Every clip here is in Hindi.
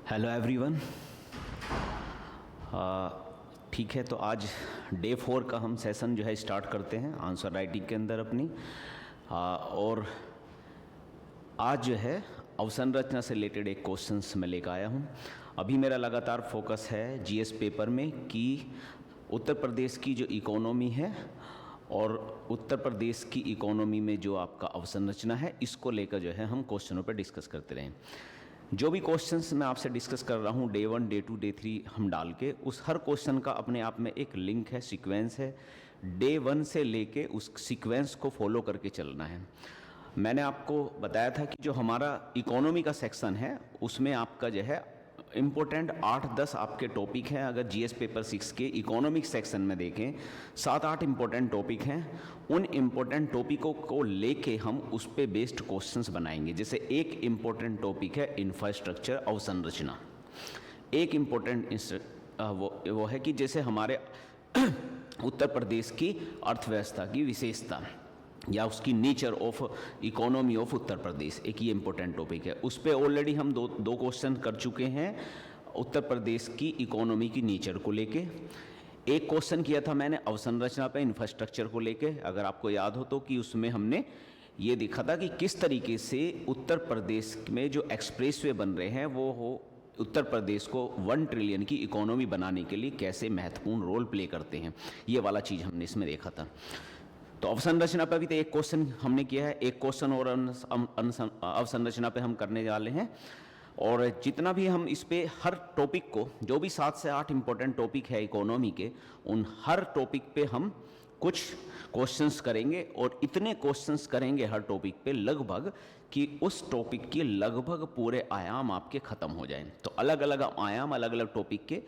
Hello everyone. ठीक है, तो आज डे 4 का हम सेशन जो है स्टार्ट करते हैं आंसर राइटिंग के अंदर अपनी। और आज जो है अवसंरचना से रिलेटेड एक क्वेश्चंस मैं लेकर आया हूँ। अभी मेरा लगातार फोकस है जीएस पेपर में कि उत्तर प्रदेश की जो इकोनॉमी है और उत्तर प्रदेश की इकोनॉमी में जो आपका अवसंरचना है, इसको लेकर जो है हम क्वेश्चनों पर डिस्कस करते रहें। जो भी क्वेश्चंस मैं आपसे डिस्कस कर रहा हूँ, डे 1, डे 2, डे 3 हम डाल के, उस हर क्वेश्चन का अपने आप में एक लिंक है, सीक्वेंस है। डे 1 से लेके उस सीक्वेंस को फॉलो करके चलना है। मैंने आपको बताया था कि जो हमारा इकोनॉमी का सेक्शन है उसमें आपका जो है इम्पोर्टेंट 8-10 आपके टॉपिक हैं। अगर जीएस पेपर 6 के इकोनॉमिक सेक्शन में देखें 7-8 इम्पोर्टेंट टॉपिक हैं। उन इम्पोर्टेंट टॉपिकों को लेके हम उस पे बेस्ड क्वेश्चंस बनाएंगे। जैसे एक इम्पोर्टेंट टॉपिक है इंफ्रास्ट्रक्चर अवसंरचना। एक इम्पोर्टेंट वो है कि जैसे हमारे उत्तर प्रदेश की अर्थव्यवस्था की विशेषता या उसकी nature of economy of Uttar Pradesh, एक ये इम्पोर्टेंट टॉपिक है। उस पर ऑलरेडी हम दो क्वेश्चन कर चुके हैं उत्तर प्रदेश की इकोनॉमी की नेचर को लेके। एक क्वेश्चन किया था मैंने अवसंरचना पे इंफ्रास्ट्रक्चर को लेके, अगर आपको याद हो तो, कि उसमें हमने ये देखा था कि किस तरीके से उत्तर प्रदेश में जो एक्सप्रेसवे बन रहे हैं वो उत्तर प्रदेश को 1 ट्रिलियन की इकोनॉमी बनाने के लिए कैसे महत्वपूर्ण रोल प्ले करते हैं। ये वाला चीज़ हमने इसमें देखा था। तो अवसंरचना पर भी तो एक क्वेश्चन हमने किया है, एक क्वेश्चन और अवसंरचना पे हम करने वाले हैं। और जितना भी हम इस पे हर टॉपिक को, जो भी 7 से 8 इम्पोर्टेंट टॉपिक है इकोनॉमी के, उन हर टॉपिक पे हम कुछ क्वेश्चंस करेंगे। और इतने क्वेश्चंस करेंगे हर टॉपिक पे लगभग कि उस टॉपिक के लगभग पूरे आयाम आपके ख़त्म हो जाएं। तो अलग अलग आयाम, अलग अलग टॉपिक के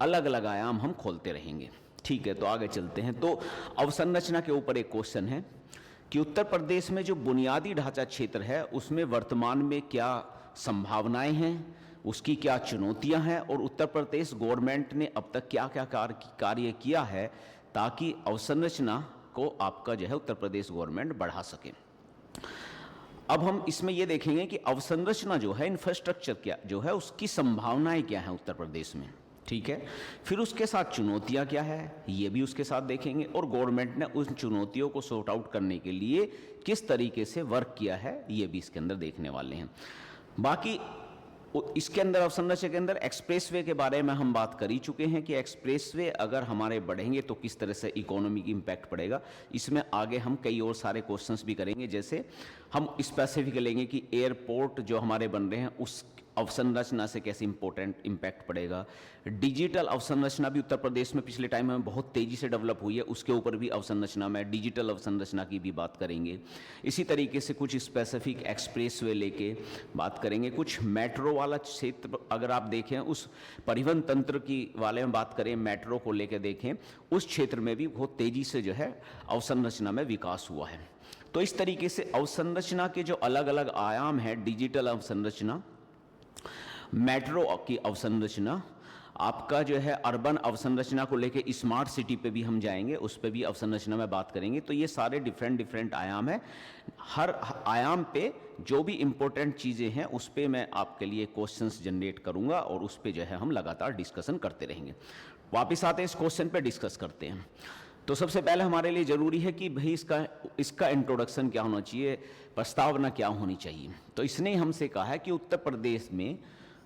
अलग अलग आयाम हम खोलते रहेंगे। ठीक है, तो आगे चलते हैं। तो अवसंरचना के ऊपर एक क्वेश्चन है कि उत्तर प्रदेश में जो बुनियादी ढांचा क्षेत्र है उसमें वर्तमान में क्या संभावनाएं हैं, उसकी क्या चुनौतियां हैं, और उत्तर प्रदेश गवर्नमेंट ने अब तक क्या क्या कार्य किया है ताकि अवसंरचना को आपका जो है उत्तर प्रदेश गवर्नमेंट बढ़ा सके। अब हम इसमें यह देखेंगे कि अवसंरचना जो है, इंफ्रास्ट्रक्चर क्या जो है, उसकी संभावनाएं क्या हैं उत्तर प्रदेश में। ठीक है, फिर उसके साथ चुनौतियां क्या है ये भी उसके साथ देखेंगे, और गवर्नमेंट ने उन चुनौतियों को सॉर्ट आउट करने के लिए किस तरीके से वर्क किया है ये भी इसके अंदर देखने वाले हैं। बाकी इसके अंदर अवसंरचना के अंदर एक्सप्रेसवे के बारे में हम बात कर ही चुके हैं कि एक्सप्रेसवे अगर हमारे बढ़ेंगे तो किस तरह से इकोनॉमी की इम्पैक्ट पड़ेगा। इसमें आगे हम कई और सारे क्वेश्चंस भी करेंगे। जैसे हम स्पेसिफिक लेंगे कि एयरपोर्ट जो हमारे बन रहे हैं उस अवसंरचना से कैसे इंपॉर्टेंट इम्पैक्ट पड़ेगा। डिजिटल अवसंरचना भी उत्तर प्रदेश में पिछले टाइम में बहुत तेज़ी से डेवलप हुई है, उसके ऊपर भी अवसंरचना में डिजिटल अवसंरचना की भी बात करेंगे। इसी तरीके से कुछ स्पेसिफिक एक्सप्रेसवे लेके बात करेंगे। कुछ मेट्रो वाला क्षेत्र अगर आप देखें, उस परिवहन तंत्र की वाले में बात करें, मेट्रो को लेकर देखें, उस क्षेत्र में भी बहुत तेज़ी से जो है अवसंरचना में विकास हुआ है। तो इस तरीके से अवसंरचना के जो अलग अलग आयाम हैं, डिजिटल अवसंरचना, मेट्रो की अवसंरचना, आपका जो है अर्बन अवसंरचना को लेके स्मार्ट सिटी पे भी हम जाएंगे, उस पे भी अवसंरचना में बात करेंगे। तो ये सारे डिफरेंट आयाम हैं। हर आयाम पे जो भी इम्पोर्टेंट चीज़ें हैं उस पे मैं आपके लिए क्वेश्चंस जनरेट करूंगा और उस पे जो है हम लगातार डिस्कशन करते रहेंगे। वापस आते हैं इस क्वेश्चन पे, डिस्कस करते हैं। तो सबसे पहले हमारे लिए ज़रूरी है कि भाई इसका इंट्रोडक्शन क्या होना चाहिए, प्रस्तावना क्या होनी चाहिए। तो इसने हमसे कहा है कि उत्तर प्रदेश में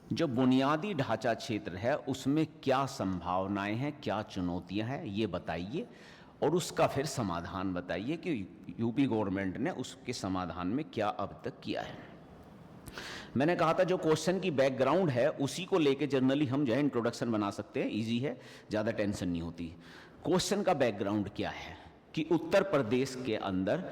जो बुनियादी ढांचा क्षेत्र है उसमें क्या संभावनाएं हैं, क्या चुनौतियां हैं, ये बताइए, और उसका फिर समाधान बताइए कि यूपी गवर्नमेंट ने उसके समाधान में क्या अब तक किया है। मैंने कहा था जो क्वेश्चन की बैकग्राउंड है उसी को लेके जनरली हम जो है इंट्रोडक्शन बना सकते हैं, इजी है, ज़्यादा टेंशन नहीं होती। क्वेश्चन का बैकग्राउंड क्या है कि उत्तर प्रदेश के अंदर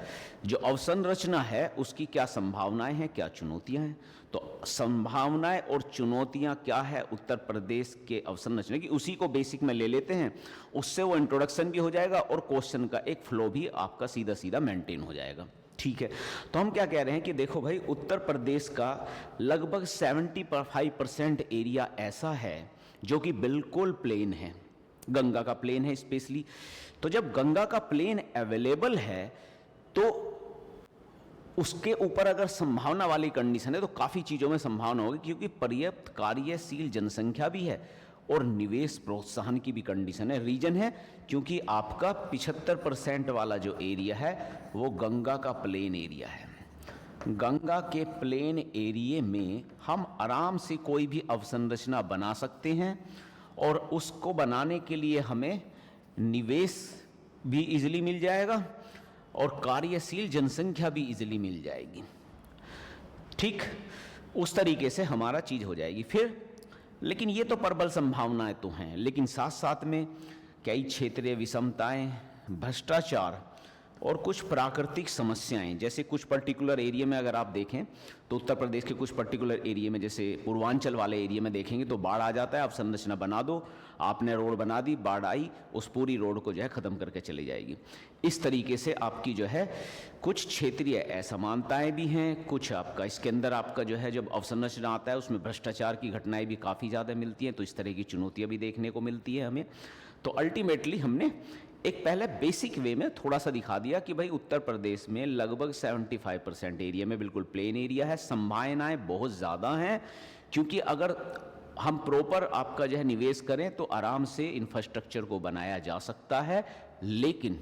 जो अवसंरचना है उसकी क्या संभावनाएं हैं, क्या चुनौतियां हैं। तो संभावनाएं और चुनौतियां क्या है उत्तर प्रदेश के अवसंरचना की, उसी को बेसिक में ले लेते हैं। उससे वो इंट्रोडक्शन भी हो जाएगा और क्वेश्चन का एक फ्लो भी आपका सीधा सीधा मेंटेन हो जाएगा। ठीक है, तो हम क्या कह रहे हैं कि देखो भाई, उत्तर प्रदेश का लगभग 75% एरिया ऐसा है जो कि बिल्कुल प्लेन है, गंगा का प्लेन है स्पेशली। तो जब गंगा का प्लेन अवेलेबल है तो उसके ऊपर अगर संभावना वाली कंडीशन है तो काफ़ी चीज़ों में संभावना होगी, क्योंकि पर्याप्त कार्यशील जनसंख्या भी है और निवेश प्रोत्साहन की भी कंडीशन है। रीजन है क्योंकि आपका 75% वाला जो एरिया है वो गंगा का प्लेन एरिया है। गंगा के प्लेन एरिया में हम आराम से कोई भी अवसंरचना बना सकते हैं और उसको बनाने के लिए हमें निवेश भी इजीली मिल जाएगा और कार्यशील जनसंख्या भी इजीली मिल जाएगी। ठीक उस तरीके से हमारा चीज़ हो जाएगी। फिर लेकिन ये तो प्रबल संभावनाएं तो हैं, लेकिन साथ साथ में कई क्षेत्रीय विषमताएं, भ्रष्टाचार और कुछ प्राकृतिक समस्याएं, जैसे कुछ पर्टिकुलर एरिया में अगर आप देखें तो उत्तर प्रदेश के कुछ पर्टिकुलर एरिया में, जैसे पूर्वांचल वाले एरिया में देखेंगे तो बाढ़ आ जाता है। आप संरचना बना दो, आपने रोड बना दी, बाढ़ आई, उस पूरी रोड को जो है ख़त्म करके चली जाएगी। इस तरीके से आपकी जो है कुछ क्षेत्रीय असमानताएं भी हैं, कुछ आपका इसके अंदर आपका जो है जब अवसंरचना आता है उसमें भ्रष्टाचार की घटनाएं भी काफ़ी ज़्यादा मिलती हैं, तो इस तरह की चुनौतियाँ भी देखने को मिलती है हमें। तो अल्टीमेटली हमने एक पहले बेसिक वे में थोड़ा सा दिखा दिया कि भाई उत्तर प्रदेश में लगभग 75% एरिया में बिल्कुल प्लेन एरिया है। संभावनाएं बहुत ज़्यादा हैं, क्योंकि अगर हम प्रॉपर आपका जो है निवेश करें तो आराम से इंफ्रास्ट्रक्चर को बनाया जा सकता है। लेकिन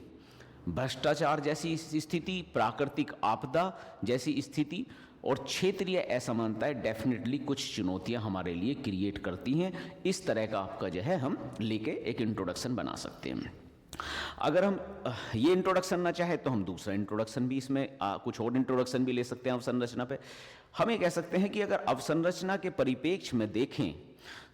भ्रष्टाचार जैसी स्थिति, प्राकृतिक आपदा जैसी स्थिति और क्षेत्रीय असमानताएं डेफिनेटली कुछ चुनौतियां हमारे लिए क्रिएट करती हैं। इस तरह का आपका जो है हम लेके एक इंट्रोडक्शन बना सकते हैं। अगर हम ये इंट्रोडक्शन ना चाहे तो हम दूसरा इंट्रोडक्शन भी इसमें कुछ और इंट्रोडक्शन भी ले सकते हैं अवसंरचना पे। हम ये कह सकते हैं कि अगर अवसंरचना के परिप्रेक्ष्य में देखें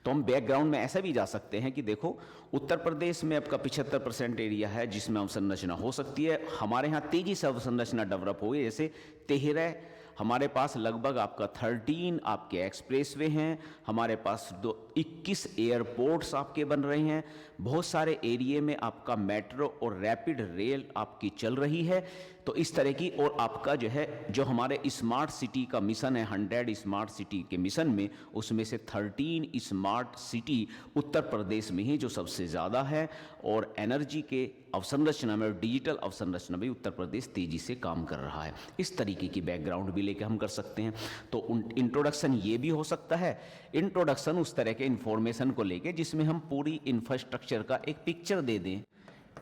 तो हम बैकग्राउंड में ऐसा भी जा सकते हैं कि देखो उत्तर प्रदेश में आपका 75% एरिया है जिसमें अवसंरचना हो सकती है। हमारे यहाँ तेजी से अवसंरचना डेवलप हो गई, जैसे तेहरा हमारे पास लगभग आपका 13 आपके एक्सप्रेसवे हैं, हमारे पास 21 एयरपोर्ट्स आपके बन रहे हैं, बहुत सारे एरिया में आपका मेट्रो और रैपिड रेल आपकी चल रही है। तो इस तरह की, और आपका जो है जो हमारे स्मार्ट सिटी का मिशन है 100 स्मार्ट सिटी के मिशन में, उसमें से 13 स्मार्ट सिटी उत्तर प्रदेश में ही जो सबसे ज़्यादा है। और एनर्जी के अवसंरचना में, डिजिटल अवसंरचना में उत्तर प्रदेश तेज़ी से काम कर रहा है। इस तरीके की बैकग्राउंड भी लेके हम कर सकते हैं। तो इंट्रोडक्शन ये भी हो सकता है, इंट्रोडक्शन उस तरह के इंफॉर्मेशन को लेके जिसमें हम पूरी इंफ्रास्ट्रक्चर का एक पिक्चर दे दें,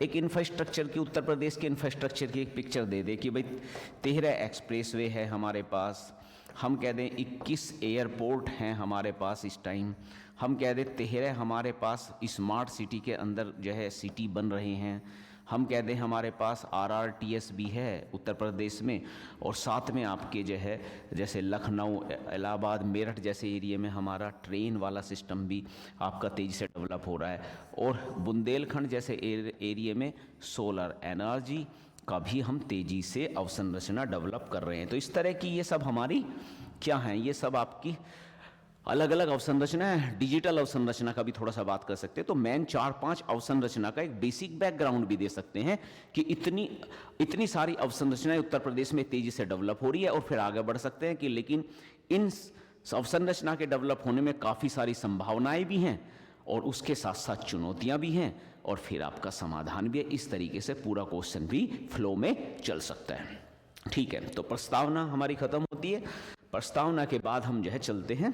एक इंफ्रास्ट्रक्चर की, उत्तर प्रदेश के इंफ्रास्ट्रक्चर की एक पिक्चर दे दे कि भाई तेहरा एक्सप्रेसवे है हमारे पास, हम कह दें 21 एयरपोर्ट हैं हमारे पास इस टाइम, हम कह दें तेहरा हमारे पास स्मार्ट सिटी के अंदर जो है सिटी बन रहे हैं, हम कह दें हमारे पास RRTS भी है उत्तर प्रदेश में, और साथ में आपके जो है जैसे लखनऊ, इलाहाबाद, मेरठ जैसे एरिया में हमारा ट्रेन वाला सिस्टम भी आपका तेज़ी से डेवलप हो रहा है, और बुंदेलखंड जैसे एरिया में सोलर एनर्जी का भी हम तेज़ी से अवसंरचना डेवलप कर रहे हैं। तो इस तरह की ये सब हमारी क्या हैं, ये सब आपकी अलग अलग अवसंरचना है। डिजिटल अवसंरचना का भी थोड़ा सा बात कर सकते हैं। तो मेन 4-5 अवसंरचना का एक बेसिक बैकग्राउंड भी दे सकते हैं कि इतनी सारी अवसंरचनाएं उत्तर प्रदेश में तेजी से डेवलप हो रही है, और फिर आगे बढ़ सकते हैं कि लेकिन इन अवसंरचना के डेवलप होने में काफ़ी सारी संभावनाएं भी हैं और उसके साथ साथ चुनौतियां भी हैं, और फिर आपका समाधान भी है। इस तरीके से पूरा क्वेश्चन भी फ्लो में चल सकता है। ठीक है, तो प्रस्तावना हमारी खत्म होती है। प्रस्तावना के बाद हम जो है चलते हैं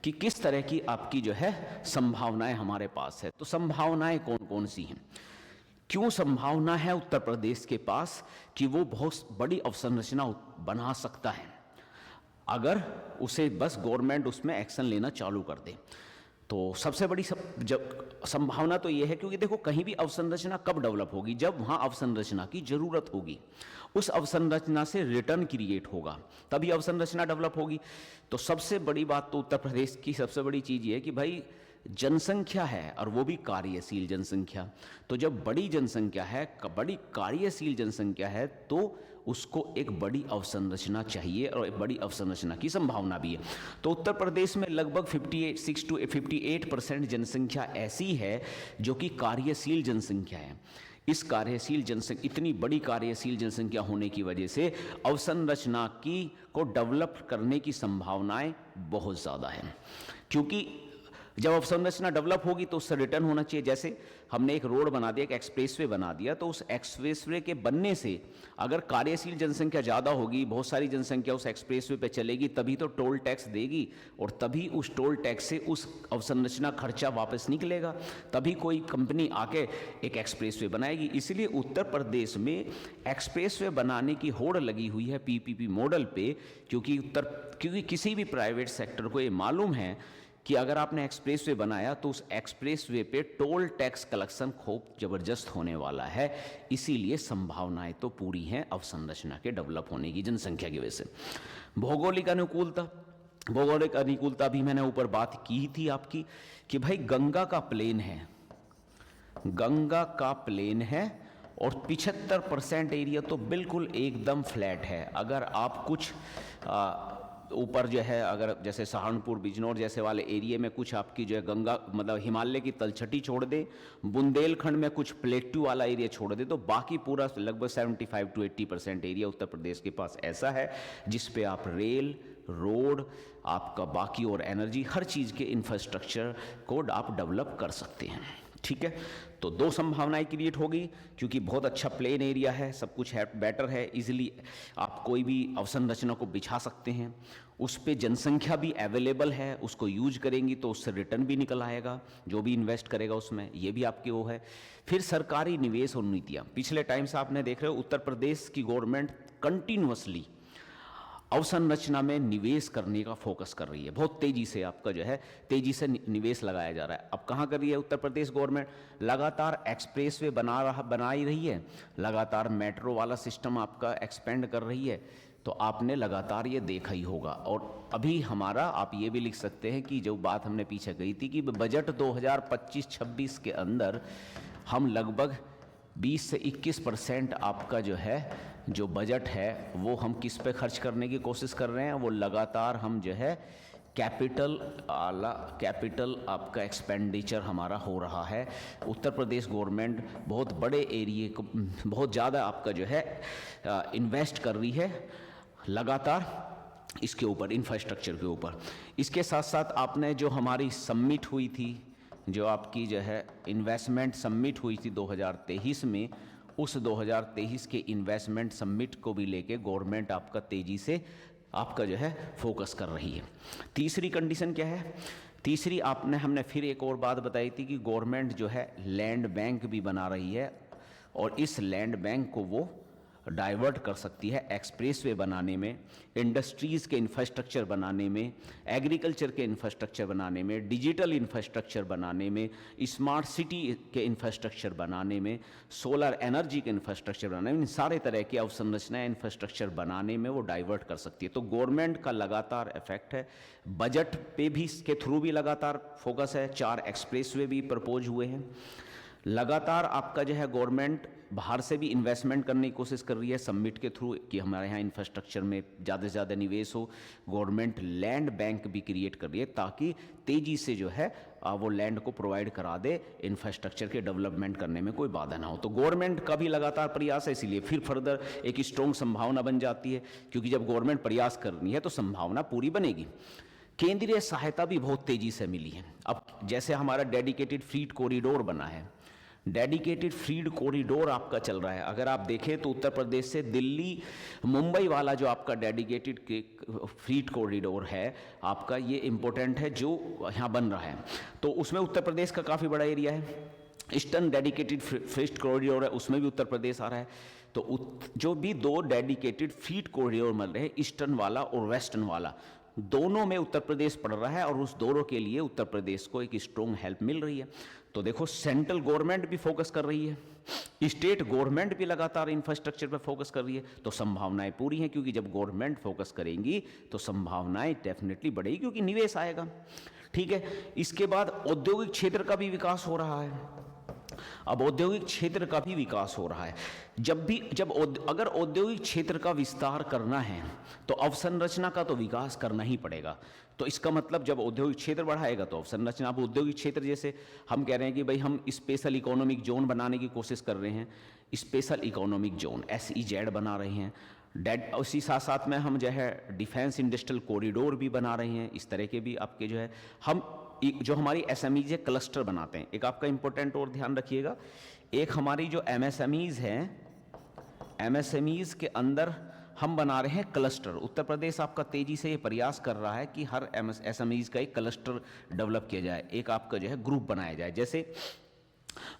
कि किस तरह की आपकी जो है संभावनाएं हमारे पास है। तो संभावनाएं कौन कौन सी हैं, क्यों संभावना है उत्तर प्रदेश के पास कि वो बहुत बड़ी अवसंरचना बना सकता है अगर उसे बस गवर्नमेंट उसमें एक्शन लेना चालू कर दे। तो सबसे बड़ी संभावना तो ये है, क्योंकि देखो कहीं भी अवसंरचना कब डेवलप होगी, जब वहाँ अवसंरचना की जरूरत होगी, उस अवसंरचना से रिटर्न क्रिएट होगा, तभी अवसंरचना डेवलप होगी। तो सबसे बड़ी बात तो उत्तर प्रदेश की सबसे बड़ी चीज़ ये है कि भाई जनसंख्या है, और वो भी कार्यशील जनसंख्या। तो जब बड़ी जनसंख्या है, बड़ी कार्यशील जनसंख्या है, तो उसको एक बड़ी अवसंरचना चाहिए, और एक बड़ी अवसंरचना की संभावना भी है। तो उत्तर प्रदेश में लगभग 56 to 58% जनसंख्या ऐसी है जो कि कार्यशील जनसंख्या है। इस कार्यशील जनसंख्या, इतनी बड़ी कार्यशील जनसंख्या होने की वजह से अवसंरचना को डेवलप करने की संभावनाएं बहुत ज़्यादा हैं, क्योंकि जब अवसंरचना डेवलप होगी तो उससे रिटर्न होना चाहिए। जैसे हमने एक रोड बना दिया, एक एक्सप्रेसवे बना दिया, तो उस एक्सप्रेसवे के बनने से अगर कार्यशील जनसंख्या ज़्यादा होगी, बहुत सारी जनसंख्या उस एक्सप्रेसवे पे चलेगी, तभी तो टोल टैक्स देगी और तभी उस टोल टैक्स से उस अवसंरचना खर्चा वापस निकलेगा, तभी कोई कंपनी आके एक एक्सप्रेसवे बनाएगी। इसलिए उत्तर प्रदेश में एक्सप्रेसवे बनाने की होड़ लगी हुई है पीपीपी मॉडल पे, क्योंकि किसी भी प्राइवेट सेक्टर को ये मालूम है कि अगर आपने एक्सप्रेसवे बनाया तो उस एक्सप्रेसवे पे टोल टैक्स कलेक्शन खूब जबरदस्त होने वाला है। इसीलिए संभावनाएं तो पूरी हैं अवसंरचना के डेवलप होने की जनसंख्या की वजह से। भौगोलिक अनुकूलता भी मैंने ऊपर बात की थी आपकी कि भाई गंगा का प्लेन है और 75% एरिया तो बिल्कुल एकदम फ्लैट है। अगर आप कुछ ऊपर जो है, अगर जैसे सहारनपुर बिजनौर जैसे वाले एरिया में कुछ आपकी जो है गंगा मतलब हिमालय की तलछटी छोड़ दे, बुंदेलखंड में कुछ प्लेट्यू वाला एरिया छोड़ दे, तो बाकी पूरा लगभग 75 to 80% एरिया उत्तर प्रदेश के पास ऐसा है जिस पे आप रेल, रोड, आपका बाकी और एनर्जी, हर चीज़ के इंफ्रास्ट्रक्चर को आप डेवलप कर सकते हैं। ठीक है, तो दो संभावनाएं क्रिएट होगी क्योंकि बहुत अच्छा प्लेन एरिया है, सब कुछ है, बेटर है, इजीली आप कोई भी अवसंरचना को बिछा सकते हैं, उस पे जनसंख्या भी अवेलेबल है, उसको यूज करेंगी तो उससे रिटर्न भी निकल आएगा, जो भी इन्वेस्ट करेगा उसमें, ये भी आपकी वो है। फिर सरकारी निवेश और नीतियाँ, पिछले टाइम से आपने देख रहे हो उत्तर प्रदेश की गवर्नमेंट कंटिन्यूअसली अवसंरचना में निवेश करने का फोकस कर रही है, बहुत तेजी से आपका जो है तेजी से निवेश लगाया जा रहा है। अब कहाँ कर रही है उत्तर प्रदेश गवर्नमेंट? लगातार एक्सप्रेसवे बना ही रही है, लगातार मेट्रो वाला सिस्टम आपका एक्सपेंड कर रही है, तो आपने लगातार ये देखा ही होगा। और अभी हमारा, आप ये भी लिख सकते हैं कि जो बात हमने पीछे गई थी कि बजट 2025-26 के अंदर हम लगभग 20 से 21% आपका जो है जो बजट है वो हम किस पे खर्च करने की कोशिश कर रहे हैं, वो लगातार हम जो है कैपिटल आपका एक्सपेंडिचर हमारा हो रहा है। उत्तर प्रदेश गवर्नमेंट बहुत बड़े एरिए को बहुत ज़्यादा आपका जो है इन्वेस्ट कर रही है लगातार इसके ऊपर, इंफ्रास्ट्रक्चर के ऊपर। इसके साथ साथ आपने जो हमारी समिट हुई थी, जो आपकी जो है इन्वेस्टमेंट समिट हुई थी 2023 में, उस 2023 के इन्वेस्टमेंट समिट को भी लेके गवर्नमेंट आपका तेज़ी से आपका जो है फोकस कर रही है। तीसरी कंडीशन क्या है? तीसरी हमने फिर एक और बात बताई थी कि गवर्नमेंट जो है लैंड बैंक भी बना रही है और इस लैंड बैंक को वो डाइवर्ट कर सकती है एक्सप्रेसवे बनाने में, इंडस्ट्रीज़ के इंफ्रास्ट्रक्चर बनाने में, एग्रीकल्चर के इंफ्रास्ट्रक्चर बनाने में, डिजिटल इंफ्रास्ट्रक्चर बनाने में, स्मार्ट सिटी के इंफ्रास्ट्रक्चर बनाने में, सोलर एनर्जी के इंफ्रास्ट्रक्चर बनाने में, इन सारे तरह की अवसंरचनाएं इंफ्रास्ट्रक्चर बनाने में वो डाइवर्ट कर सकती है। तो गवर्नमेंट का लगातार इफेक्ट है, बजट पे भी इसके थ्रू भी लगातार फोकस है, 4 एक्सप्रेसवे भी प्रपोज हुए हैं। लगातार आपका जो है गवर्नमेंट बाहर से भी इन्वेस्टमेंट करने की कोशिश कर रही है समिट के थ्रू कि हमारे यहाँ इंफ्रास्ट्रक्चर में ज़्यादा से ज़्यादा निवेश हो। गवर्नमेंट लैंड बैंक भी क्रिएट कर रही है ताकि तेज़ी से जो है वो लैंड को प्रोवाइड करा दे, इंफ्रास्ट्रक्चर के डेवलपमेंट करने में कोई बाधा ना हो। तो गवर्नमेंट का भी लगातार प्रयास है, इसीलिए फिर फर्दर एक स्ट्रॉन्ग संभावना बन जाती है, क्योंकि जब गवर्नमेंट प्रयास करनी है तो संभावना पूरी बनेगी। केंद्रीय सहायता भी बहुत तेज़ी से मिली है। अब जैसे हमारा डेडिकेटेड फ्रीट कॉरिडोर बना है, डेडिकेटेड फ्रीड कॉरिडोर आपका चल रहा है। अगर आप देखें तो उत्तर प्रदेश से दिल्ली मुंबई वाला जो आपका डेडिकेटेड फ्रीड कॉरिडोर है आपका, ये इम्पोर्टेंट है जो यहाँ बन रहा है, तो उसमें उत्तर प्रदेश का काफ़ी बड़ा एरिया है। ईस्टर्न डेडिकेटेड फ्रीड कॉरिडोर है, उसमें भी उत्तर प्रदेश आ रहा है। तो जो भी 2 डेडिकेटेड फ्रीड कॉरिडोर मिल रहे हैं, ईस्टर्न वाला और वेस्टर्न वाला, दोनों में उत्तर प्रदेश पड़ रहा है और उस दोनों के लिए उत्तर प्रदेश को एक स्ट्रॉन्ग हेल्प मिल रही है। तो देखो सेंट्रल गवर्नमेंट भी फोकस कर रही है, स्टेट गवर्नमेंट भी लगातार इंफ्रास्ट्रक्चर पर फोकस कर रही है, तो संभावनाएं पूरी हैं, क्योंकि जब गवर्नमेंट फोकस करेंगी तो संभावनाएं डेफिनेटली बढ़ेगी, क्योंकि निवेश आएगा। ठीक है, इसके बाद औद्योगिक क्षेत्र का भी विकास हो रहा है। अब औद्योगिक क्षेत्र का भी विकास हो रहा है। अगर औद्योगिक क्षेत्र का विस्तार करना है तो अवसंरचना का तो विकास करना ही पड़ेगा। तो इसका मतलब जब औद्योगिक क्षेत्र बढ़ाएगा तो अवसंरचना। अब औद्योगिक क्षेत्र जैसे हम कह रहे हैं कि भाई हम स्पेशल इकोनॉमिक जोन बनाने की कोशिश कर रहे हैं, स्पेशल इकोनॉमिक जोन SEZ बना रहे हैं, उसी साथ साथ में हम जो है डिफेंस इंडस्ट्रियल कॉरिडोर भी बना रहे हैं। इस तरह के भी आपके जो है हम जो हमारी एसएमईज है क्लस्टर बनाते हैं। एक आपका इंपॉर्टेंट और ध्यान रखिएगा, एक हमारी जो एमएसएमईज हैं, एमएसएमईज के अंदर हम बना रहे हैं क्लस्टर। उत्तर प्रदेश आपका तेजी से ये प्रयास कर रहा है कि हर एसएमईज का एक क्लस्टर डेवलप किया जाए, एक आपका जो है ग्रुप बनाया जाए। जैसे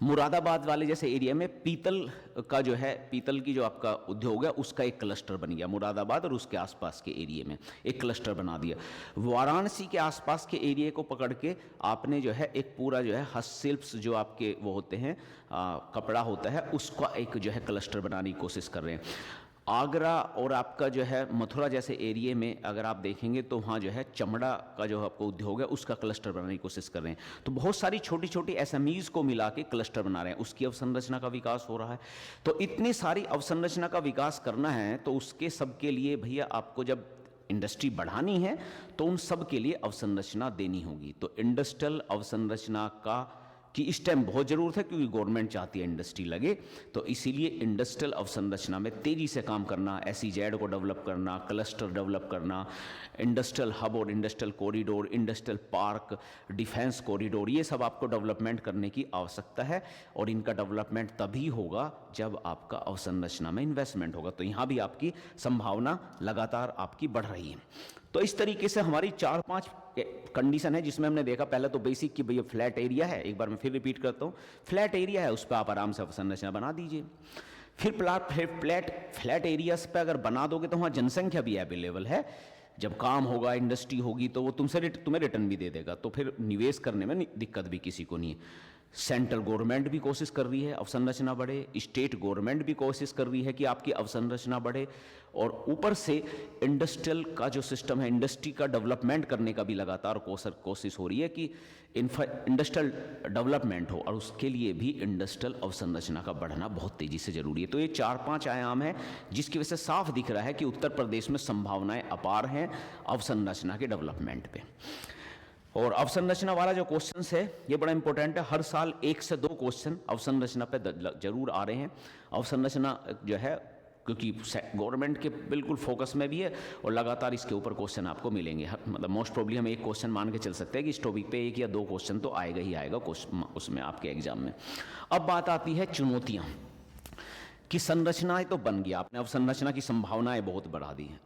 मुरादाबाद वाले जैसे एरिया में पीतल का जो है, पीतल की जो आपका उद्योग है उसका एक क्लस्टर बन गया मुरादाबाद, और उसके आसपास के एरिया में एक क्लस्टर बना दिया। वाराणसी के आसपास के एरिया को पकड़ के आपने जो है एक पूरा जो है हस्तशिल्प जो आपके वो होते हैं कपड़ा होता है, उसका एक जो है क्लस्टर बनाने की कोशिश कर रहे हैं। आगरा और आपका जो है मथुरा जैसे एरिया में अगर आप देखेंगे तो वहाँ जो है चमड़ा का जो आपको उद्योग है उसका क्लस्टर बनाने की कोशिश कर रहे हैं। तो बहुत सारी छोटी छोटी एसएमईज को मिला के क्लस्टर बना रहे हैं, उसकी अवसंरचना का विकास हो रहा है। तो इतनी सारी अवसंरचना का विकास करना है तो उसके सब के लिए भैया आपको जब इंडस्ट्री बढ़ानी है तो उन सब के लिए अवसंरचना देनी होगी। तो इंडस्ट्रियल अवसंरचना का कि इस टाइम बहुत ज़रूरत है, क्योंकि गवर्नमेंट चाहती है इंडस्ट्री लगे। तो इसीलिए इंडस्ट्रियल अवसंरचना में तेज़ी से काम करना, एसईजेड को डेवलप करना, क्लस्टर डेवलप करना, इंडस्ट्रियल हब और industrial corridor, industrial park, defence corridor, ये सब आपको डेवलपमेंट करने की आवश्यकता है। और इनका डेवलपमेंट तभी होगा जब आपका अवसंरचना में इन्वेस्टमेंट होगा। तो यहाँ भी आपकी संभावना लगातार आपकी बढ़ रही है। तो इस तरीके से हमारी 4-5 कंडीशन है जिसमें हमने देखा, पहले तो बेसिक कि भैया फ्लैट एरिया है, एक बार मैं फिर रिपीट करता हूँ, फ्लैट एरिया है उस पर आप आराम से अवसंरचना बना दीजिए। फिर फ्लैट एरियाज पे अगर बना दोगे तो वहाँ जनसंख्या भी अवेलेबल है, जब काम होगा इंडस्ट्री होगी तो वो तुम्हें रिटर्न भी दे देगा, तो फिर निवेश करने में दिक्कत भी किसी को नहीं है। सेंट्रल गवर्नमेंट भी कोशिश कर रही है अवसंरचना बढ़े, स्टेट गवर्नमेंट भी कोशिश कर रही है कि आपकी अवसंरचना बढ़े, और ऊपर से इंडस्ट्रियल का जो सिस्टम है, इंडस्ट्री का डेवलपमेंट करने का भी लगातार कोशिश हो रही है कि इंडस्ट्रियल डेवलपमेंट हो, और उसके लिए भी इंडस्ट्रियल अवसंरचना का बढ़ना बहुत तेज़ी से जरूरी है। तो ये 4-5 आयाम है जिसकी वजह से साफ दिख रहा है कि उत्तर प्रदेश में संभावनाएं अपार हैं अवसंरचना के डेवलपमेंट पे। और अवसंरचना वाला जो क्वेश्चंस है ये बड़ा इंपॉर्टेंट है, हर साल 1 से 2 क्वेश्चन अवसंरचना पे जरूर आ रहे हैं। अवसंरचना जो है क्योंकि गवर्नमेंट के बिल्कुल फोकस में भी है, और लगातार इसके ऊपर क्वेश्चन आपको मिलेंगे। मतलब मोस्ट प्रोबब्ली हम एक क्वेश्चन मान के चल सकते हैं कि इस टॉपिक पे 1 या 2 क्वेश्चन तो आएगा ही आएगा उसमें आपके एग्जाम में। अब बात आती है चुनौतियाँ, कि संरचनाएं तो बन गया, आपने अवसंरचना की संभावनाएं बहुत बढ़ा दी हैं।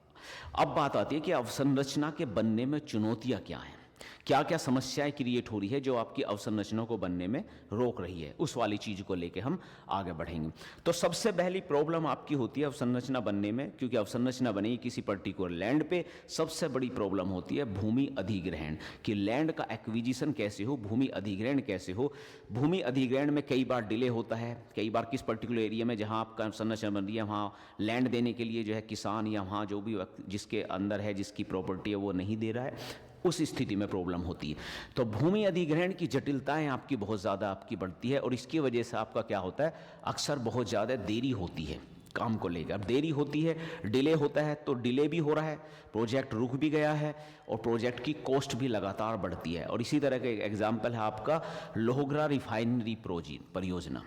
अब बात आती है कि अवसंरचना के बनने में चुनौतियाँ क्या हैं, क्या क्या समस्याएं क्रिएट हो रही है जो आपकी अवसंरचना को बनने में रोक रही है, उस वाली चीज़ को लेके हम आगे बढ़ेंगे। तो सबसे पहली प्रॉब्लम आपकी होती है अवसंरचना बनने में, क्योंकि अवसंरचना बनेगी किसी पर्टिकुलर लैंड पे, सबसे बड़ी प्रॉब्लम होती है भूमि अधिग्रहण, कि लैंड का एक्विजिशन कैसे हो, भूमि अधिग्रहण कैसे हो। भूमि अधिग्रहण में कई बार डिले होता है, कई बार किस पर्टिकुलर एरिया में जहाँ आपका अवसंरचना बन रही है वहाँ लैंड देने के लिए जो है किसान या वहाँ जो भी जिसके अंदर है, जिसकी प्रॉपर्टी है वो नहीं दे रहा है, उस स्थिति में प्रॉब्लम होती है। तो भूमि अधिग्रहण की जटिलताएं आपकी बहुत ज़्यादा आपकी बढ़ती है, और इसकी वजह से आपका क्या होता है, अक्सर बहुत ज़्यादा देरी होती है काम को लेकर। देरी होती है, डिले होता है, तो डिले भी हो रहा है, प्रोजेक्ट रुक भी गया है, और प्रोजेक्ट की कॉस्ट भी लगातार बढ़ती है। और इसी तरह का एक एग्जाम्पल है आपका लोहगड़ा रिफाइनरी परियोजना।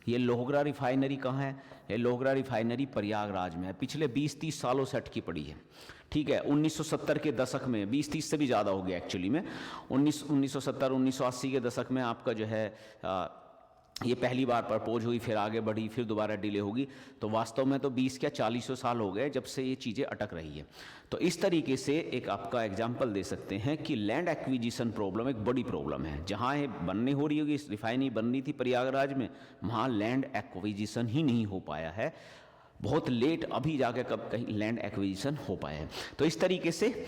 ये लोहगड़ा रिफाइनरी कहाँ है, ये लोहगड़ा रिफाइनरी प्रयागराज में है, पिछले 20-30 सालों से अटकी पड़ी है। ठीक है, 1970 के दशक में, 20-30 से भी ज़्यादा हो गया एक्चुअली में, 1970-1980 के दशक में आपका जो है ये पहली बार प्रपोज हुई, फिर आगे बढ़ी, फिर दोबारा डिले होगी। तो वास्तव में तो 20 या 40 साल हो गए जब से ये चीज़ें अटक रही है। तो इस तरीके से एक आपका एग्जाम्पल दे सकते हैं कि लैंड एक्विजिशन प्रॉब्लम एक बड़ी प्रॉब्लम है। जहाँ ये बनने हो रही होगी, रिफाइनरी बन रही थी प्रयागराज में, वहाँ लैंड एक्विजिशन ही नहीं हो पाया है, बहुत लेट अभी जाके कब कहीं लैंड एक्विजिशन हो पाया है। तो इस तरीके से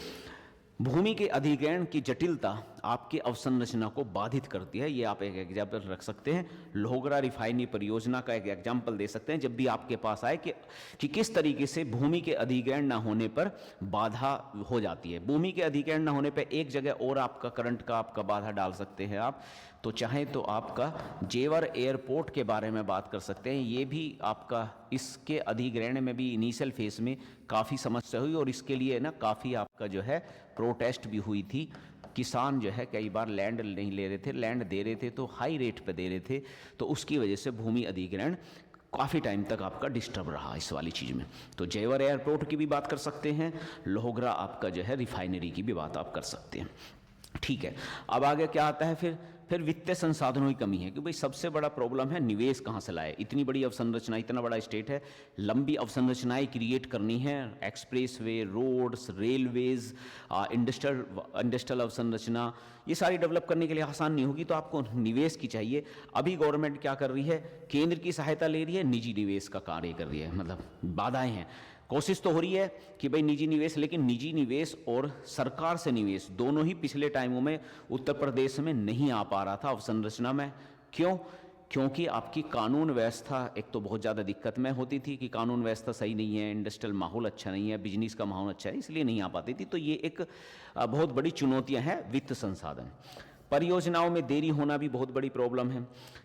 भूमि के अधिग्रहण की जटिलता आपकी अवसंरचना को बाधित करती है। ये आप एक एग्जाम्पल रख सकते हैं, लोहगड़ा रिफाइनरी परियोजना का एक एग्जाम्पल दे सकते हैं, जब भी आपके पास आए कि किस तरीके से भूमि के अधिग्रहण ना होने पर बाधा हो जाती है। भूमि के अधिग्रहण ना होने पर एक जगह और आपका करंट का आपका बाधा डाल सकते हैं आप, तो चाहे तो आपका जेवर एयरपोर्ट के बारे में बात कर सकते हैं। ये भी आपका इसके अधिग्रहण में भी इनिशियल फेज में काफ़ी समस्या हुई, और इसके लिए ना काफ़ी आपका जो है प्रोटेस्ट भी हुई थी। किसान जो है कई बार लैंड नहीं ले रहे थे, लैंड दे रहे थे तो हाई रेट पे दे रहे थे, तो उसकी वजह से भूमि अधिग्रहण काफ़ी टाइम तक आपका डिस्टर्ब रहा इस वाली चीज़ में। तो जेवर एयरपोर्ट की भी बात कर सकते हैं, लोहगड़ा आपका जो है रिफाइनरी की भी बात आप कर सकते हैं। ठीक है, अब आगे क्या आता है फिर वित्तीय संसाधनों की कमी है कि भाई सबसे बड़ा प्रॉब्लम है निवेश कहाँ से लाए। इतनी बड़ी अवसंरचना, इतना बड़ा स्टेट है, लंबी अवसंरचनाएं क्रिएट करनी है, एक्सप्रेसवे, रोड्स, रेलवेज, इंडस्ट्रियल अवसंरचना, ये सारी डेवलप करने के लिए आसान नहीं होगी, तो आपको निवेश की चाहिए। अभी गवर्नमेंट क्या कर रही है, केंद्र की सहायता ले रही है, निजी निवेश का कार्य कर रही है, मतलब बाधाएं हैं। कोशिश तो हो रही है कि भाई निजी निवेश, लेकिन निजी निवेश और सरकार से निवेश दोनों ही पिछले टाइमों में उत्तर प्रदेश में नहीं आ पा रहा था अवसंरचना में। क्यों? क्योंकि आपकी कानून व्यवस्था एक तो बहुत ज़्यादा दिक्कत में होती थी कि कानून व्यवस्था सही नहीं है, इंडस्ट्रियल माहौल अच्छा नहीं है, बिजनेस का माहौल अच्छा है, इसलिए नहीं आ पाती थी। तो ये एक बहुत बड़ी चुनौतियाँ हैं वित्त संसाधन। परियोजनाओं में देरी होना भी बहुत बड़ी प्रॉब्लम है,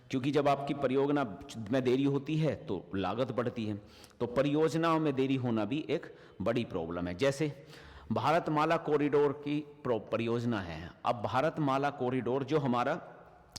क्योंकि जब आपकी परियोजना में देरी होती है तो लागत बढ़ती है, तो परियोजनाओं में देरी होना भी एक बड़ी प्रॉब्लम है। जैसे भारतमाला कॉरिडोर की परियोजना है। अब भारतमाला कॉरिडोर जो हमारा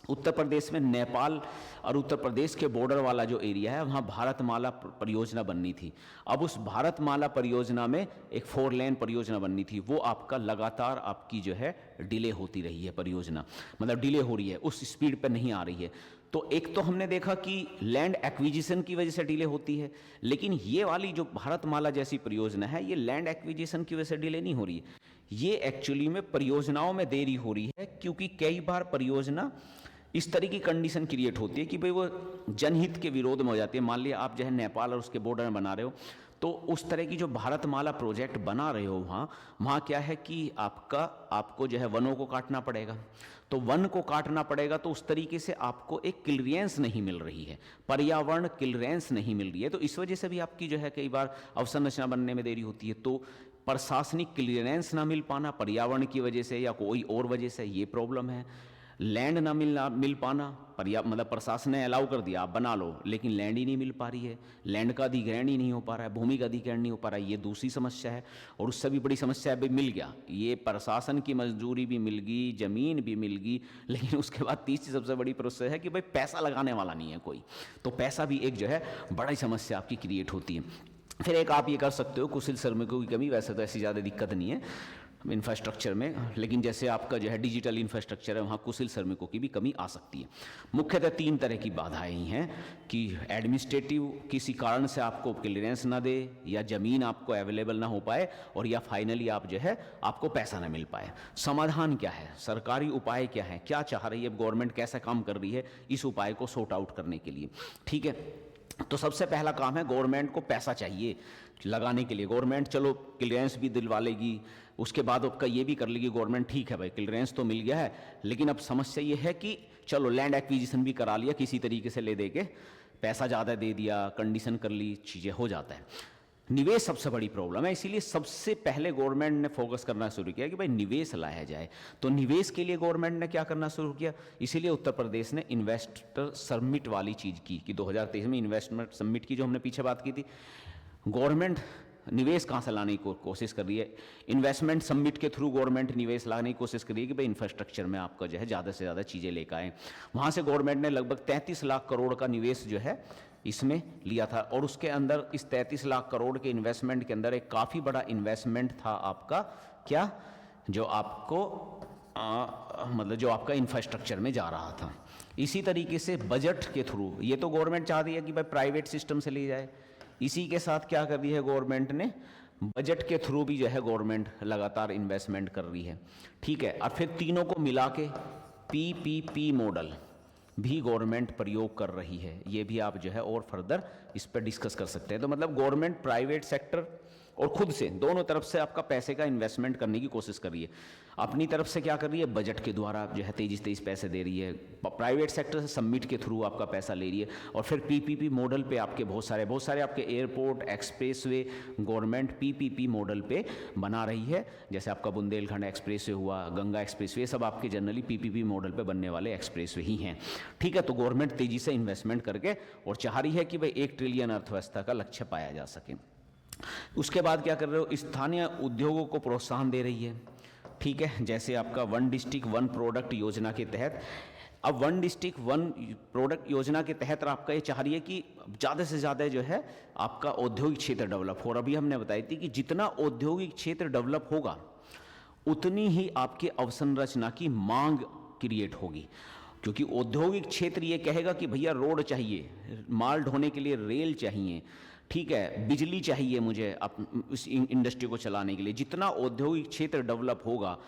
उत्तर प्रदेश में नेपाल और उत्तर प्रदेश के बॉर्डर वाला जो एरिया है, वहाँ भारतमाला परियोजना बननी थी। अब उस भारतमाला परियोजना में एक 4 लेन परियोजना बननी थी, वो आपका लगातार आपकी जो है डिले होती रही है, परियोजना मतलब डिले हो रही है, उस स्पीड पर नहीं आ रही है। तो एक तो हमने देखा कि लैंड एक्विजिशन की वजह से डिले होती है, लेकिन ये वाली जो भारतमाला जैसी परियोजना है, ये लैंड एक्विजिशन की वजह से डिले नहीं हो रही है, ये एक्चुअली में परियोजनाओं में देरी हो रही है। क्योंकि कई बार परियोजना इस तरह की कंडीशन क्रिएट होती है कि भाई वो जनहित के विरोध में हो जाती है। मान लिया आप जो है नेपाल और उसके बॉर्डर में बना रहे हो, तो उस तरह की जो भारतमाला प्रोजेक्ट बना रहे हो वहाँ क्या है कि आपको जो है वनों को काटना पड़ेगा। तो वन को काटना पड़ेगा, तो उस तरीके से आपको एक क्लियरेंस नहीं मिल रही है, पर्यावरण क्लियरेंस नहीं मिल रही है। तो इस वजह से भी आपकी जो है कई बार अवसंरचना बनने में देरी होती है। तो प्रशासनिक क्लियरेंस ना मिल पाना पर्यावरण की वजह से या कोई और वजह से, ये प्रॉब्लम है। लैंड ना मिल पाना, मतलब प्रशासन ने अलाउ कर दिया आप बना लो, लेकिन लैंड ही नहीं मिल पा रही है, लैंड का अधिग्रहण ही नहीं हो पा रहा है, भूमि का अधिग्रहण नहीं हो पा रहा है, ये दूसरी समस्या है। और उससे भी बड़ी समस्या है, भाई मिल गया, ये प्रशासन की मजदूरी भी मिल गई, जमीन भी मिल गई, लेकिन उसके बाद तीसरी सबसे बड़ी प्रोसेस है कि भाई पैसा लगाने वाला नहीं है कोई, तो पैसा भी एक जो है बड़ी समस्या आपकी क्रिएट होती है। फिर एक आप ये कर सकते हो, कुशल श्रमिकों की कमी, वैसे तो ऐसी ज़्यादा दिक्कत नहीं है इंफ्रास्ट्रक्चर में, लेकिन जैसे आपका जो है डिजिटल इंफ्रास्ट्रक्चर है, वहाँ कुशल श्रमिकों की भी कमी आ सकती है। मुख्यतः 3 तरह की बाधाएं हैं कि एडमिनिस्ट्रेटिव किसी कारण से आपको क्लियरेंस ना दे, या ज़मीन आपको अवेलेबल ना हो पाए, और या फाइनली आप जो है आपको पैसा ना मिल पाए। समाधान क्या है, सरकारी उपाय क्या है, क्या चाह रही है गवर्नमेंट, कैसा काम कर रही है इस उपाय को सॉर्ट आउट करने के लिए। ठीक है, तो सबसे पहला काम है गवर्नमेंट को पैसा चाहिए लगाने के लिए। गवर्नमेंट चलो क्लियरेंस भी दिलवा लेगी, उसके बाद आपका ये भी कर लेगी गवर्नमेंट, ठीक है भाई क्लियरेंस तो मिल गया है, लेकिन अब समस्या ये है कि चलो लैंड एक्विजिशन भी करा लिया किसी तरीके से, ले दे के पैसा ज़्यादा दे दिया, कंडीशन कर ली, चीज़ें हो जाता है। निवेश सबसे बड़ी प्रॉब्लम है, इसीलिए सबसे पहले गवर्नमेंट ने फोकस करना शुरू किया कि भाई निवेश लाया जाए। तो निवेश के लिए गवर्नमेंट ने क्या करना शुरू किया, इसीलिए उत्तर प्रदेश ने इन्वेस्टर समिट वाली चीज़ की कि 2023 में इन्वेस्टमेंट समिट की, जो हमने पीछे बात की थी। गवर्नमेंट निवेश कहाँ से लाने की कोशिश कर रही है, इन्वेस्टमेंट समिट के थ्रू गवर्नमेंट निवेश लाने की कोशिश कर रही है कि भाई इंफ्रास्ट्रक्चर में आपका जो है ज़्यादा से ज़्यादा चीज़ें लेकर आएँ। वहाँ से गवर्नमेंट ने लगभग 33 लाख करोड़ का निवेश जो है इसमें लिया था, और उसके अंदर इस 33 लाख करोड़ के इन्वेस्टमेंट के अंदर एक काफ़ी बड़ा इन्वेस्टमेंट था आपका, क्या, जो आपको मतलब जो आपका इंफ्रास्ट्रक्चर में जा रहा था। इसी तरीके से बजट के थ्रू, ये तो गवर्नमेंट चाह रही है कि भाई प्राइवेट सिस्टम से ली जाए, इसी के साथ क्या कर रही है गवर्नमेंट ने, बजट के थ्रू भी जो है गवर्नमेंट लगातार इन्वेस्टमेंट कर रही है। ठीक है, और फिर तीनों को मिला के PPP मॉडल भी गवर्नमेंट प्रयोग कर रही है, ये भी आप जो है और फर्दर इस पर डिस्कस कर सकते हैं। तो मतलब गवर्नमेंट प्राइवेट सेक्टर और खुद से दोनों तरफ से आपका पैसे का इन्वेस्टमेंट करने की कोशिश कर रही है। अपनी तरफ से क्या कर रही है, बजट के द्वारा जो है तेजी पैसे दे रही है, प्राइवेट सेक्टर से समिट के थ्रू आपका पैसा ले रही है, और फिर PPP मॉडल पे आपके बहुत सारे आपके airport, expressway government PPP model पे बना रही है। जैसे आपका बुंदेलखंड एक्सप्रेसवे हुआ, गंगा एक्सप्रेसवे, सब आपके जनरली PPP मॉडल पे बनने वाले एक्सप्रेसवे ही हैं। ठीक है, तो गवर्नमेंट तेजी से इन्वेस्टमेंट करके और चाह रही है कि भाई 1 ट्रिलियन अर्थव्यवस्था का लक्ष्य पाया जा सके। उसके बाद क्या कर रहे हो, स्थानीय उद्योगों को प्रोत्साहन दे रही है। ठीक है, जैसे आपका 1 डिस्ट्रिक्ट 1 प्रोडक्ट योजना के तहत, अब 1 डिस्ट्रिक्ट 1 प्रोडक्ट योजना के तहत आपका ये चाह रही है कि ज़्यादा से ज़्यादा जो है आपका औद्योगिक क्षेत्र डेवलप हो। और अभी हमने बताई थी कि जितना औद्योगिक क्षेत्र डेवलप होगा उतनी ही आपके अवसंरचना की मांग क्रिएट होगी, क्योंकि औद्योगिक क्षेत्र ये कहेगा कि भैया रोड चाहिए, माल ढोने के लिए रेल चाहिए, ठीक है, बिजली चाहिए मुझे इस इंडस्ट्री को चलाने के लिए। जितना औद्योगिक क्षेत्र डेवलप होगा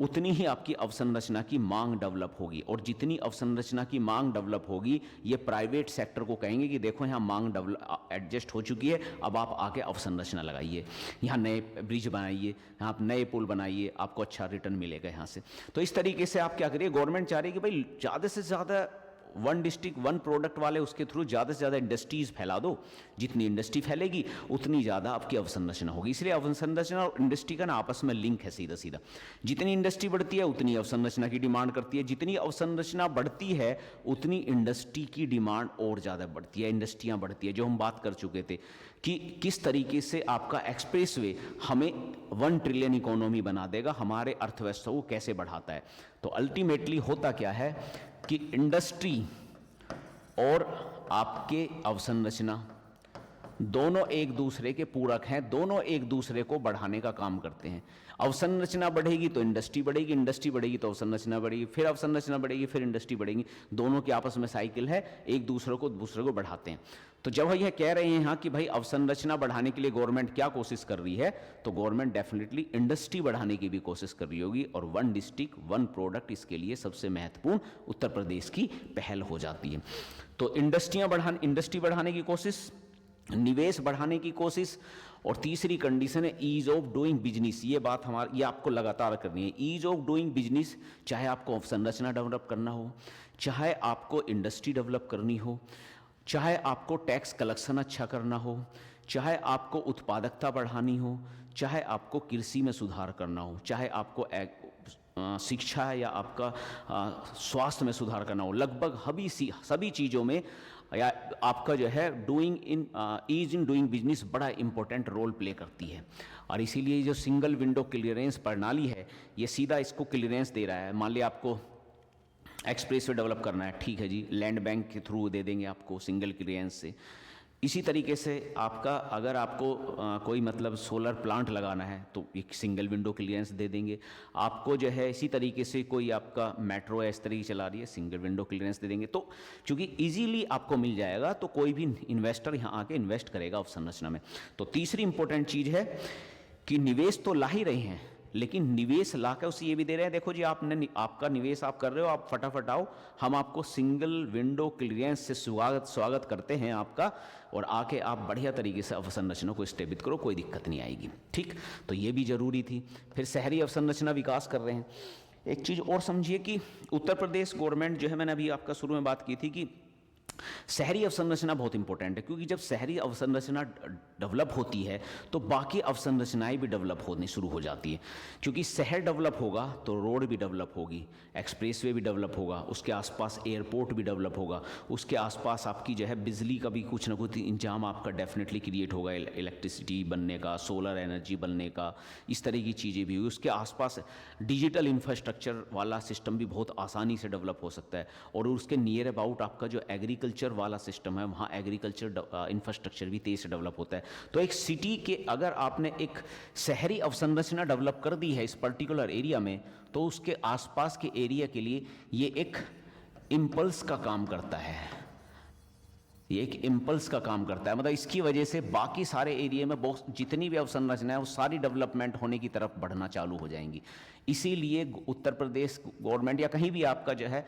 उतनी ही आपकी अवसंरचना की मांग डेवलप होगी, और जितनी अवसंरचना की मांग डेवलप होगी, ये प्राइवेट सेक्टर को कहेंगे कि देखो यहाँ मांग डेवलप एडजस्ट हो चुकी है, अब आप आके अवसंरचना लगाइए, यहाँ नए ब्रिज बनाइए, यहाँ आप नए पुल बनाइए, आपको अच्छा रिटर्न मिलेगा यहाँ से। तो इस तरीके से आप क्या करिए, गवर्नमेंट चाह रही है कि भाई ज़्यादा से ज़्यादा वन डिस्ट्रिक्ट वन प्रोडक्ट वाले उसके थ्रू ज़्यादा से ज़्यादा इंडस्ट्रीज़ फैला दो, जितनी इंडस्ट्री फैलेगी उतनी ज़्यादा आपकी अवसंरचना होगी। इसलिए अवसंरचना और इंडस्ट्री का ना आपस में लिंक है सीधा सीधा। जितनी इंडस्ट्री बढ़ती है उतनी अवसंरचना की डिमांड करती है, जितनी अवसंरचना बढ़ती है उतनी इंडस्ट्री की डिमांड और ज़्यादा बढ़ती है, इंडस्ट्रियाँ बढ़ती है। जो हम बात कर चुके थे कि किस तरीके से आपका एक्सप्रेसवे हमें 1 ट्रिलियन इकोनॉमी बना देगा, हमारे अर्थव्यवस्था को कैसे बढ़ाता है। तो अल्टीमेटली होता क्या है कि इंडस्ट्री और आपके अवसंरचना दोनों एक दूसरे के पूरक हैं, दोनों एक दूसरे को बढ़ाने का काम करते हैं। अवसंरचना बढ़ेगी तो इंडस्ट्री बढ़ेगी, इंडस्ट्री बढ़ेगी तो अवसंरचना बढ़ेगी, फिर अवसंरचना बढ़ेगी, फिर इंडस्ट्री बढ़ेगी। दोनों की आपस में साइकिल है, एक दूसरे को बढ़ाते हैं। तो जब यह कह रहे हैं यहाँ कि भाई अवसंरचना बढ़ाने के लिए गवर्नमेंट क्या कोशिश कर रही है, तो गवर्नमेंट डेफिनेटली इंडस्ट्री बढ़ाने की भी कोशिश कर रही होगी, और 1 डिस्ट्रिक्ट 1 प्रोडक्ट इसके लिए सबसे महत्वपूर्ण उत्तर प्रदेश की पहल हो जाती है। तो इंडस्ट्री बढ़ाने की कोशिश, निवेश बढ़ाने की कोशिश, और तीसरी कंडीशन है ईज ऑफ डूइंग बिजनेस। ये बात ये आपको लगातार करनी है। ईज ऑफ डूइंग बिजनेस, चाहे आपको अवसंरचना डेवलप करना हो, चाहे आपको इंडस्ट्री डेवलप करनी हो, चाहे आपको टैक्स कलेक्शन अच्छा करना हो, चाहे आपको उत्पादकता बढ़ानी हो, चाहे आपको कृषि में सुधार करना हो, चाहे आपको शिक्षा या आपका स्वास्थ्य में सुधार करना हो, लगभग सभी चीज़ों में या आपका जो है ईज इन डूइंग बिजनेस बड़ा इंपॉर्टेंट रोल प्ले करती है। और इसीलिए जो सिंगल विंडो क्लियरेंस प्रणाली है, ये सीधा इसको क्लियरेंस दे रहा है। मान लिया आपको एक्सप्रेसवे डेवलप करना है, ठीक है जी, लैंड बैंक के थ्रू दे देंगे आपको सिंगल क्लियरेंस से। इसी तरीके से आपका अगर आपको कोई मतलब सोलर प्लांट लगाना है तो एक सिंगल विंडो क्लियरेंस दे देंगे। आपको जो है इसी तरीके से कोई आपका मेट्रो इस तरीके चला रही है, सिंगल विंडो क्लियरेंस दे देंगे। तो चूंकि इजीली आपको मिल जाएगा तो कोई भी इन्वेस्टर यहाँ आके इन्वेस्ट करेगा अवसंरचना में। तो तीसरी इंपॉर्टेंट चीज़ है कि निवेश तो ला ही रहे हैं, लेकिन निवेश ला कर उसे ये भी दे रहे हैं, देखो जी आपका निवेश आप कर रहे हो, आप फटाफट आओ, हम आपको सिंगल विंडो क्लियरेंस से स्वागत करते हैं आपका, और आके आप बढ़िया तरीके से अवसंरचना को स्थापित करो, कोई दिक्कत नहीं आएगी। ठीक, तो ये भी जरूरी थी। फिर शहरी अवसंरचना विकास कर रहे हैं। एक चीज़ और समझिए कि उत्तर प्रदेश गवर्नमेंट जो है, मैंने अभी आपका शुरू में बात की थी कि शहरी अवसंरचना बहुत इंपॉर्टेंट है, क्योंकि जब शहरी अवसंरचना डेवलप होती है तो बाकी अवसंरचनाएं भी डेवलप होनी शुरू हो जाती है। क्योंकि शहर डेवलप होगा तो रोड भी डेवलप होगी, एक्सप्रेसवे भी डेवलप होगा, उसके आसपास एयरपोर्ट भी डेवलप होगा, उसके आसपास आपकी जो है बिजली का भी कुछ ना कुछ इंतजाम आपका डेफिनेटली क्रिएट होगा, इलेक्ट्रिसिटी बनने का, सोलर एनर्जी बनने का, इस तरह की चीज़ें भी हुई। उसके आसपास डिजिटल इंफ्रास्ट्रक्चर वाला सिस्टम भी बहुत आसानी से डेवलप हो सकता है, और उसके नियर अबाउट आपका जो एग्रीकल्चर वाला सिस्टम है, वहाँ एग्रीकल्चर इंफ्रास्ट्रक्चर भी तेज से डेवलप होता है। तो एक सिटी के अगर आपने एक शहरी अवसंरचना डेवलप कर दी है इस पर्टिकुलर एरिया में, तो उसके आसपास के एरिया के लिए ये एक इम्पल्स का काम करता है, ये एक इम्पल्स का काम करता है। मतलब इसकी वजह से बाकी सारे एरिया में बहुत जितनी भी अवसंरचना है वो सारी डेवलपमेंट होने की तरफ बढ़ना चालू हो जाएंगी। इसीलिए उत्तर प्रदेश गवर्नमेंट या कहीं भी आपका जो है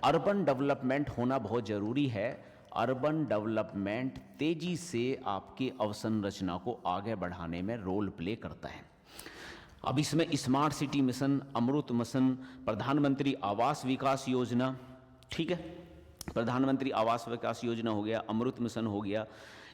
अर्बन डेवलपमेंट होना बहुत ज़रूरी है। अर्बन डेवलपमेंट तेज़ी से आपकी अवसंरचना को आगे बढ़ाने में रोल प्ले करता है। अब इसमें स्मार्ट सिटी मिशन, अमृत मिशन, प्रधानमंत्री आवास विकास योजना, ठीक है, प्रधानमंत्री आवास विकास योजना हो गया, अमृत मिशन हो गया,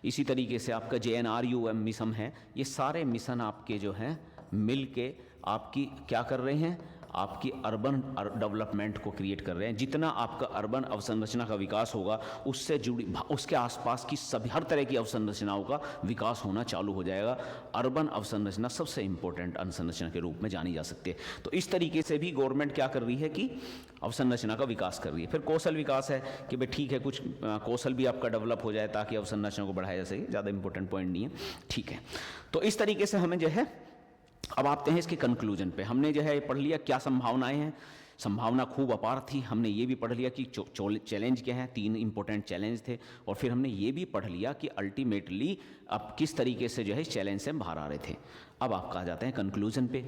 इसी तरीके से आपका JNRUM मिशन है। ये सारे मिशन आपके जो हैं मिल के आपकी क्या कर रहे हैं, आपकी अर्बन डेवलपमेंट को क्रिएट कर रहे हैं। जितना आपका अर्बन अवसंरचना का विकास होगा उससे जुड़ी उसके आसपास की सभी हर तरह की अवसंरचनाओं का विकास होना चालू हो जाएगा। अर्बन अवसंरचना सबसे इंपॉर्टेंट अवसंरचना के रूप में जानी जा सकती है। तो इस तरीके से भी गवर्नमेंट क्या कर रही है कि अवसंरचना का विकास कर रही है। फिर कौशल विकास है कि भाई ठीक है, कुछ कौशल भी आपका डेवलप हो जाए ताकि अवसंरचना को बढ़ाया जा सके, ज़्यादा इंपॉर्टेंट पॉइंट नहीं है, ठीक है। तो इस तरीके से हमें जो है अब आते हैं इसके कंक्लूजन पे। हमने जो है पढ़ लिया क्या संभावनाएं हैं, संभावना खूब अपार थी। हमने ये भी पढ़ लिया कि चैलेंज क्या है, 3 इंपॉर्टेंट चैलेंज थे। और फिर हमने ये भी पढ़ लिया कि अल्टीमेटली अब किस तरीके से जो है इस चैलेंज से हम बाहर आ रहे थे। अब आप आ जाते हैं कंक्लूजन पे।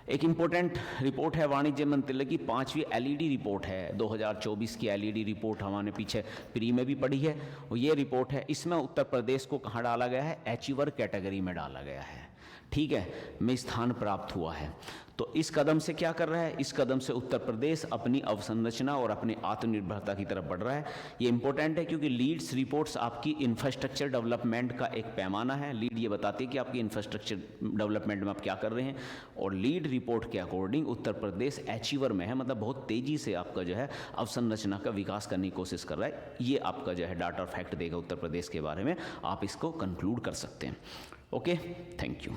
एक इम्पोर्टेंट रिपोर्ट है वाणिज्य मंत्रालय की 5वीं एलईडी रिपोर्ट है, 2024 की एलईडी रिपोर्ट हमने पीछे प्री में भी पढ़ी है। और ये रिपोर्ट है, इसमें उत्तर प्रदेश को कहाँ डाला गया है, अचीवर कैटेगरी में डाला गया है, ठीक है, में स्थान प्राप्त हुआ है। तो इस कदम से क्या कर रहा है, इस कदम से उत्तर प्रदेश अपनी अवसंरचना और अपनी आत्मनिर्भरता की तरफ बढ़ रहा है। ये इंपॉर्टेंट है क्योंकि लीड्स रिपोर्ट्स आपकी इंफ्रास्ट्रक्चर डेवलपमेंट का एक पैमाना है। लीड ये बताती है कि आपकी इंफ्रास्ट्रक्चर डेवलपमेंट में आप क्या कर रहे हैं, और लीड रिपोर्ट के अकॉर्डिंग उत्तर प्रदेश अचीवर में है, मतलब बहुत तेज़ी से आपका जो है अवसंरचना का विकास करने की कोशिश कर रहा है। ये आपका जो है डाटा और फैक्ट देगा उत्तर प्रदेश के बारे में, आप इसको कंक्लूड कर सकते हैं। Okay, thank you.